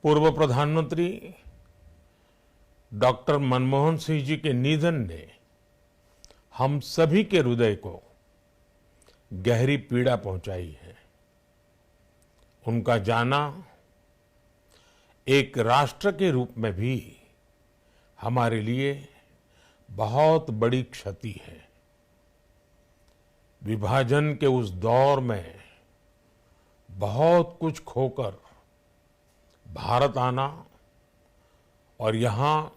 पूर्व प्रधानमंत्री डॉक्टर मनमोहन सिंह जी के निधन ने हम सभी के हृदय को गहरी पीड़ा पहुंचाई है। उनका जाना एक राष्ट्र के रूप में भी हमारे लिए बहुत बड़ी क्षति है। विभाजन के उस दौर में बहुत कुछ खोकर भारत आना और यहां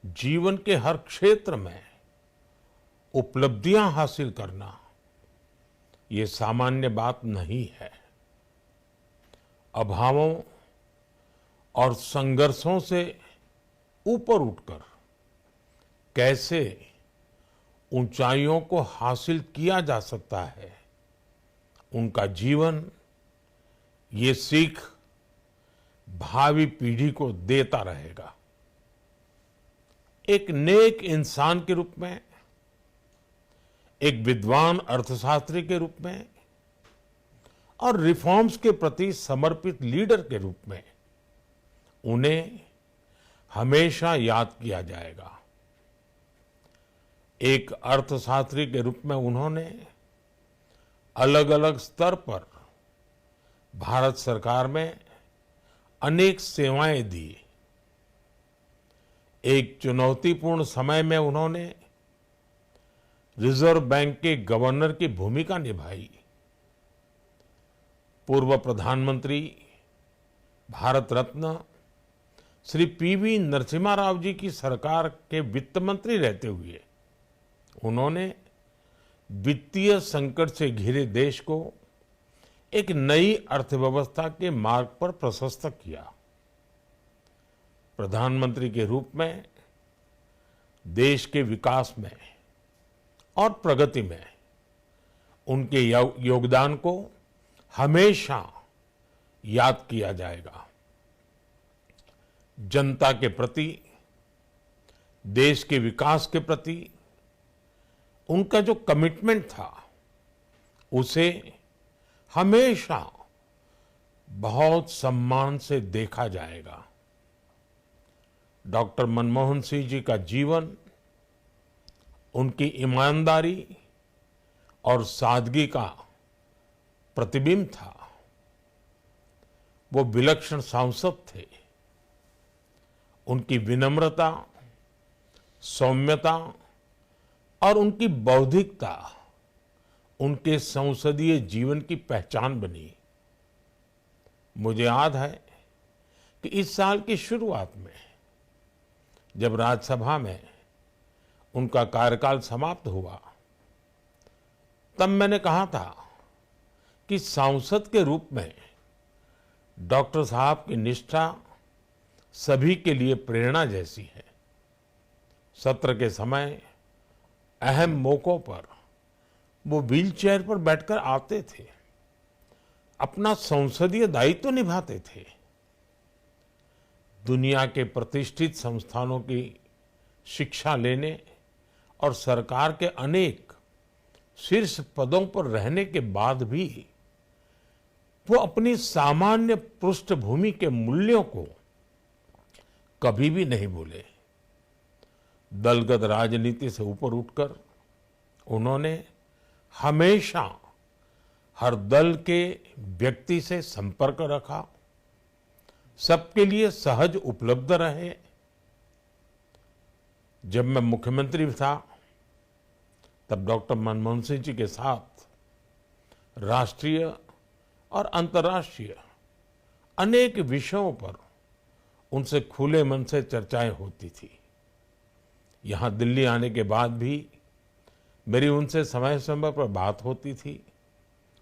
जीवन के हर क्षेत्र में उपलब्धियां हासिल करना ये सामान्य बात नहीं है। अभावों और संघर्षों से ऊपर उठकर कैसे ऊंचाइयों को हासिल किया जा सकता है, उनका जीवन ये सीख भावी पीढ़ी को देता रहेगा। एक नेक इंसान के रूप में, एक विद्वान अर्थशास्त्री के रूप में और रिफॉर्म्स के प्रति समर्पित लीडर के रूप में उन्हें हमेशा याद किया जाएगा। एक अर्थशास्त्री के रूप में उन्होंने अलग अलग स्तर पर भारत सरकार में अनेक सेवाएं दी। एक चुनौतीपूर्ण समय में उन्होंने रिजर्व बैंक के गवर्नर की भूमिका निभाई। पूर्व प्रधानमंत्री भारत रत्न श्री पीवी नरसिम्हा राव जी की सरकार के वित्त मंत्री रहते हुए उन्होंने वित्तीय संकट से घिरे देश को एक नई अर्थव्यवस्था के मार्ग पर प्रशस्त किया। प्रधानमंत्री के रूप में देश के विकास में और प्रगति में उनके योगदान को हमेशा याद किया जाएगा। जनता के प्रति, देश के विकास के प्रति उनका जो कमिटमेंट था उसे हमेशा बहुत सम्मान से देखा जाएगा। डॉक्टर मनमोहन सिंह जी का जीवन उनकी ईमानदारी और सादगी का प्रतिबिंब था। वो विलक्षण सांसद थे। उनकी विनम्रता, सौम्यता और उनकी बौद्धिकता उनके संसदीय जीवन की पहचान बनी। मुझे याद है कि इस साल की शुरुआत में जब राज्यसभा में उनका कार्यकाल समाप्त हुआ, तब मैंने कहा था कि सांसद के रूप में डॉक्टर साहब की निष्ठा सभी के लिए प्रेरणा जैसी है। सत्र के समय अहम मौकों पर वो व्हीलचेयर पर बैठकर आते थे, अपना संसदीय दायित्व निभाते थे। दुनिया के प्रतिष्ठित संस्थानों की शिक्षा लेने और सरकार के अनेक शीर्ष पदों पर रहने के बाद भी वो अपनी सामान्य पृष्ठभूमि के मूल्यों को कभी भी नहीं भूले। दलगत राजनीति से ऊपर उठकर उन्होंने हमेशा हर दल के व्यक्ति से संपर्क रखा, सबके लिए सहज उपलब्ध रहे। जब मैं मुख्यमंत्री था तब डॉक्टर मनमोहन सिंह जी के साथ राष्ट्रीय और अंतर्राष्ट्रीय अनेक विषयों पर उनसे खुले मन से चर्चाएं होती थी। यहां दिल्ली आने के बाद भी मेरी उनसे समय समय पर बात होती थी,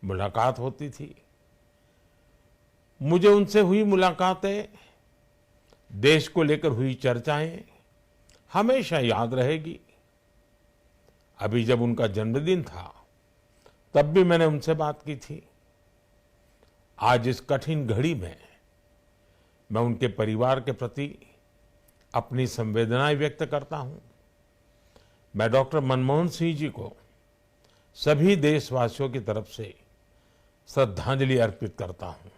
मुलाकात होती थी। मुझे उनसे हुई मुलाकातें, देश को लेकर हुई चर्चाएं हमेशा याद रहेगी। अभी जब उनका जन्मदिन था तब भी मैंने उनसे बात की थी। आज इस कठिन घड़ी में मैं उनके परिवार के प्रति अपनी संवेदनाएं व्यक्त करता हूं। मैं डॉक्टर मनमोहन सिंह जी को सभी देशवासियों की तरफ से श्रद्धांजलि अर्पित करता हूं।